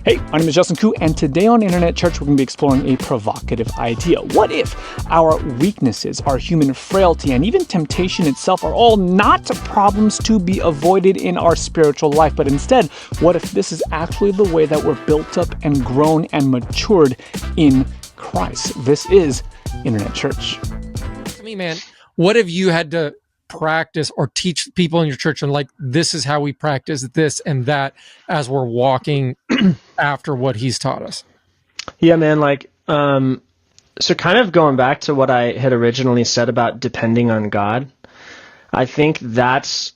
Hey, my name is Justin Koo, and today on Internet Church, we're going to be exploring a provocative idea. What if our weaknesses, our human frailty, and even temptation itself are all not problems to be avoided in our spiritual life, but instead, what if this is actually the way that we're built up and grown and matured in Christ? This is Internet Church. To me, man, what if you had to practice or teach people in your church and like, this is how we practice this and that as we're walking after what he's taught us? Yeah, man, so kind of going back to what I had originally said about depending on God, I think that's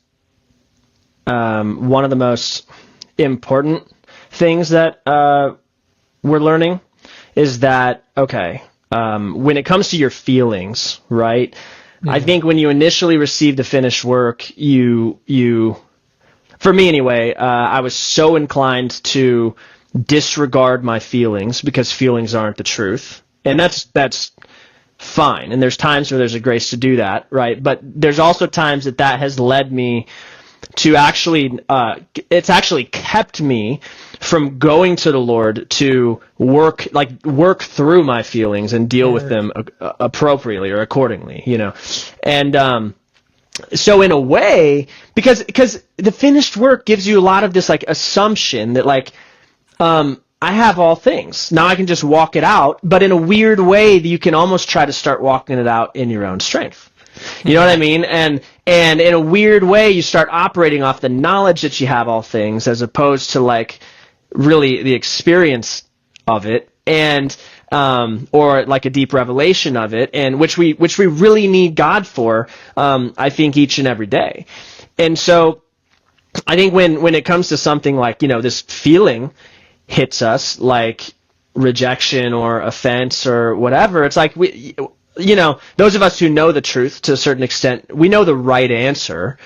one of the most important things that we're learning is that, when it comes to your feelings, right? I think when you initially receive the finished work, you, for me anyway, I was so inclined to disregard my feelings because feelings aren't the truth. And that's fine. And there's times where there's a grace to do that, right? But there's also times that has led me to actually, it's actually kept me from going to the Lord to work through my feelings and deal with them appropriately or accordingly, you know. And so in a way, because the finished work gives you a lot of this like assumption that I have all things. Now I can just walk it out, but in a weird way you can almost try to start walking it out in your own strength. You know what I mean? And in a weird way you start operating off the knowledge that you have all things as opposed to like really the experience of it and or like a deep revelation of it, and which we really need God for, I think each and every day. And so I think when it comes to something like, you know, this feeling hits us like rejection or offense or whatever, it's like those of us who know the truth to a certain extent, we know the right answer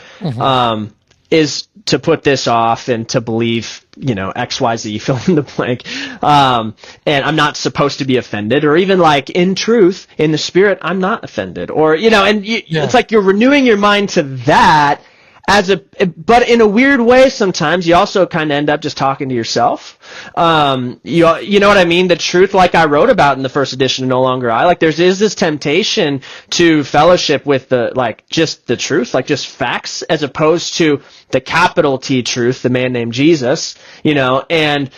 is to put this off and to believe, X, Y, Z, fill in the blank. And I'm not supposed to be offended, or even like in truth, in the spirit, I'm not offended, or, it's like you're renewing your mind to that but in a weird way, sometimes you also kind of end up just talking to yourself. You know what I mean? The truth, like I wrote about in the first edition of No Longer I, like is this temptation to fellowship with just the truth, like just facts, as opposed to the capital T truth, the man named Jesus, and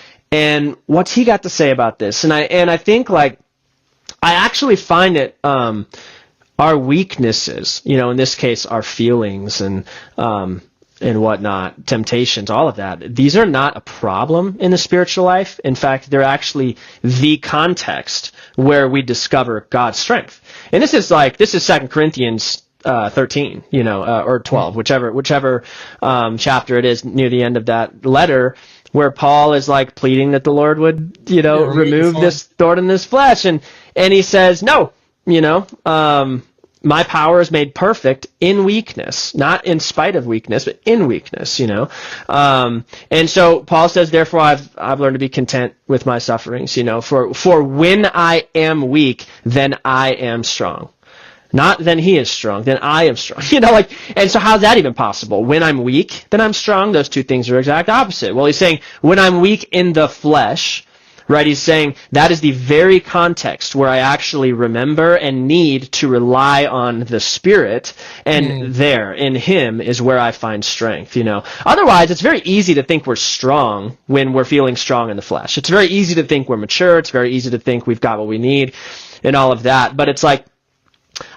what's he got to say about this? And I think I actually find it, our weaknesses, in this case, our feelings and whatnot, temptations, all of that, these are not a problem in the spiritual life. In fact, they're actually the context where we discover God's strength. And this is 2 Corinthians 13, or 12, whichever chapter it is near the end of that letter, where Paul is pleading that the Lord would, remove this thorn in his flesh. And he says, no, my power is made perfect in weakness, not in spite of weakness, but in weakness, and so Paul says, therefore I've learned to be content with my sufferings, for when I am weak, then I am strong. Not then he is strong, then I am strong. And so how's that even possible? When I'm weak, then I'm strong. Those two things are exact opposite. Well, he's saying when I'm weak in the flesh, right, he's saying that is the very context where I actually remember and need to rely on the Spirit, and there, in Him, is where I find strength, Otherwise, it's very easy to think we're strong when we're feeling strong in the flesh. It's very easy to think we're mature. It's very easy to think we've got what we need and all of that. But it's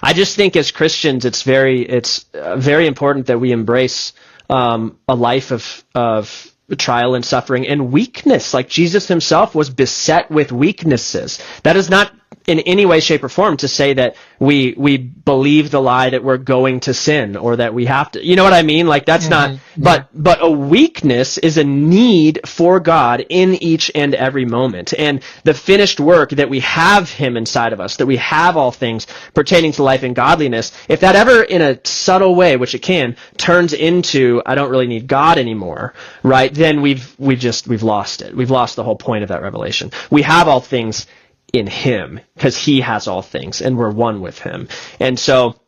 I just think as Christians, it's very important that we embrace a life of trial and suffering and weakness. Like Jesus himself was beset with weaknesses. That is not in any way, shape, or form to say that we believe the lie that we're going to sin or that we have to, you know what I mean? That's not, but a weakness is a need for God in each and every moment. And the finished work that we have Him inside of us, that we have all things pertaining to life and godliness, if that ever in a subtle way, which it can, turns into, I don't really need God anymore, right? Then we've lost it. We've lost the whole point of that revelation. We have all things in Him because He has all things and we're one with Him. And so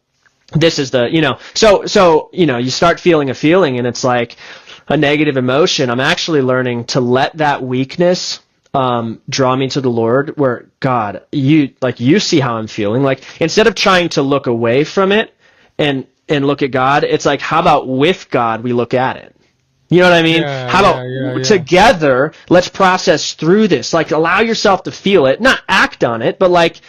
this is you start feeling a feeling and it's like a negative emotion. I'm actually learning to let that weakness draw me to the Lord, where God, you see how I'm feeling. Like, instead of trying to look away from it and look at God, it's like, how about with God we look at it? You know what I mean? How about together, let's process through this. Like, allow yourself to feel it, not act on it, but like,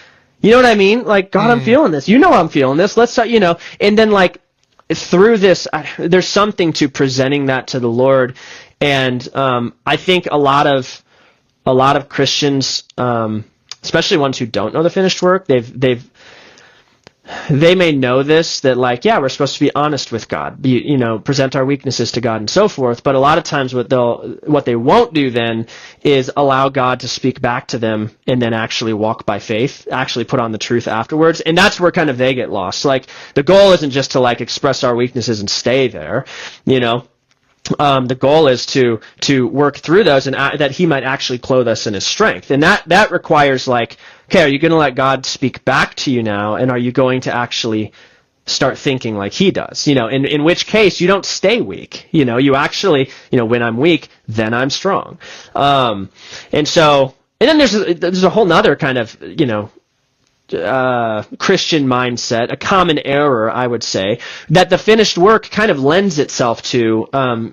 you know what I mean? Like, God, I'm feeling this. You know I'm feeling this. Let's start, and then like, through this, there's something to presenting that to the Lord. And I think a lot of Christians, especially ones who don't know the finished work, they may know this, that like, yeah, we're supposed to be honest with God, present our weaknesses to God and so forth. But a lot of times what they won't do then is allow God to speak back to them and then actually walk by faith, actually put on the truth afterwards. And that's where kind of they get lost. Like, the goal isn't just to like express our weaknesses and stay there, the goal is to work through those and that he might actually clothe us in his strength. And that requires like, okay, are you going to let God speak back to you now? And are you going to actually start thinking like he does? In which case you don't stay weak. You actually, when I'm weak, then I'm strong. And then there's a whole nother kind of, Christian mindset, a common error, I would say, that the finished work kind of lends itself to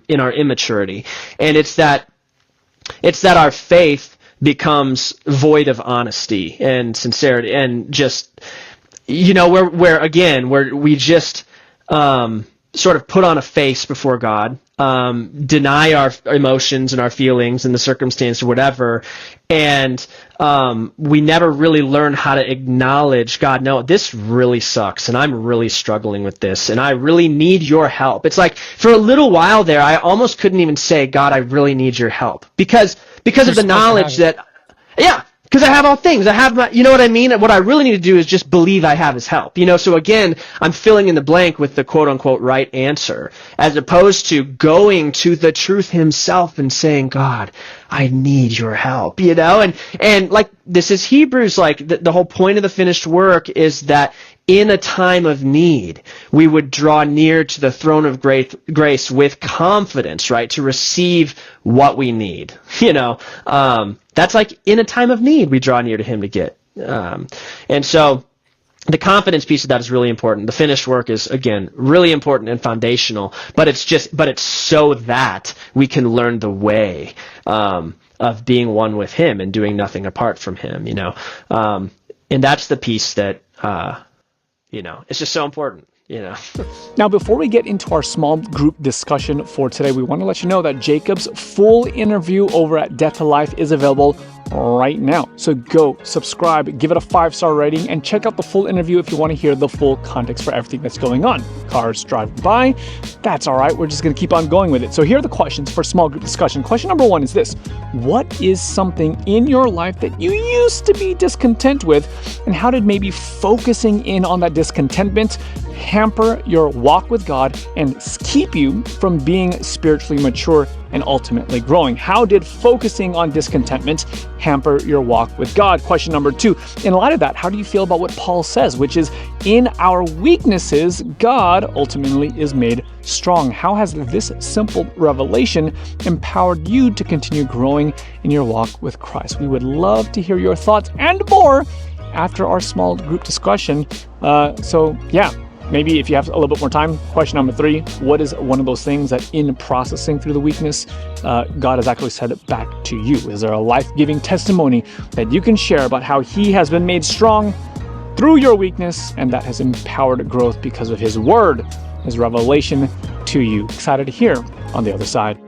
in our immaturity. And it's that our faith becomes void of honesty and sincerity, and just, where we just sort of put on a face before God, deny our emotions and our feelings and the circumstance or whatever, and we never really learn how to acknowledge, God, no, this really sucks, and I'm really struggling with this, and I really need your help. It's like, for a little while there, I almost couldn't even say, God, I really need your help, because of the knowledge that, because I have all things. I have my, you know what I mean? What I really need to do is just believe I have his help. So again, I'm filling in the blank with the quote-unquote right answer, as opposed to going to the truth himself and saying, God, I need your help, And like, this is Hebrews, like, the whole point of the finished work is that in a time of need, we would draw near to the throne of grace with confidence, right, to receive what we need. That's like, in a time of need, we draw near to him to get. And so the confidence piece of that is really important. The finished work is, again, really important and foundational, but it's so that we can learn the way of being one with him and doing nothing apart from him, and that's the piece that, it's just so important. Now, before we get into our small group discussion for today, we want to let you know that Jacob's full interview over at Death to Life is available right now. So go subscribe, give it a 5-star rating, and check out the full interview if you want to hear the full context for everything that's going on. Cars driving by, that's all right. We're just going to keep on going with it. So here are the questions for small group discussion. Question number 1 is this: what is something in your life that you used to be discontent with, and how did maybe focusing in on that discontentment hamper your walk with God and keep you from being spiritually mature and ultimately growing? How did focusing on discontentment hamper your walk with God? Question number 2, in light of that, how do you feel about what Paul says, which is, in our weaknesses, God ultimately is made strong? How has this simple revelation empowered you to continue growing in your walk with Christ? We would love to hear your thoughts and more after our small group discussion. Maybe if you have a little bit more time, question number 3, what is one of those things that in processing through the weakness, God has actually said it back to you? Is there a life-giving testimony that you can share about how he has been made strong through your weakness, and that has empowered growth because of his word, his revelation to you? Excited to hear on the other side.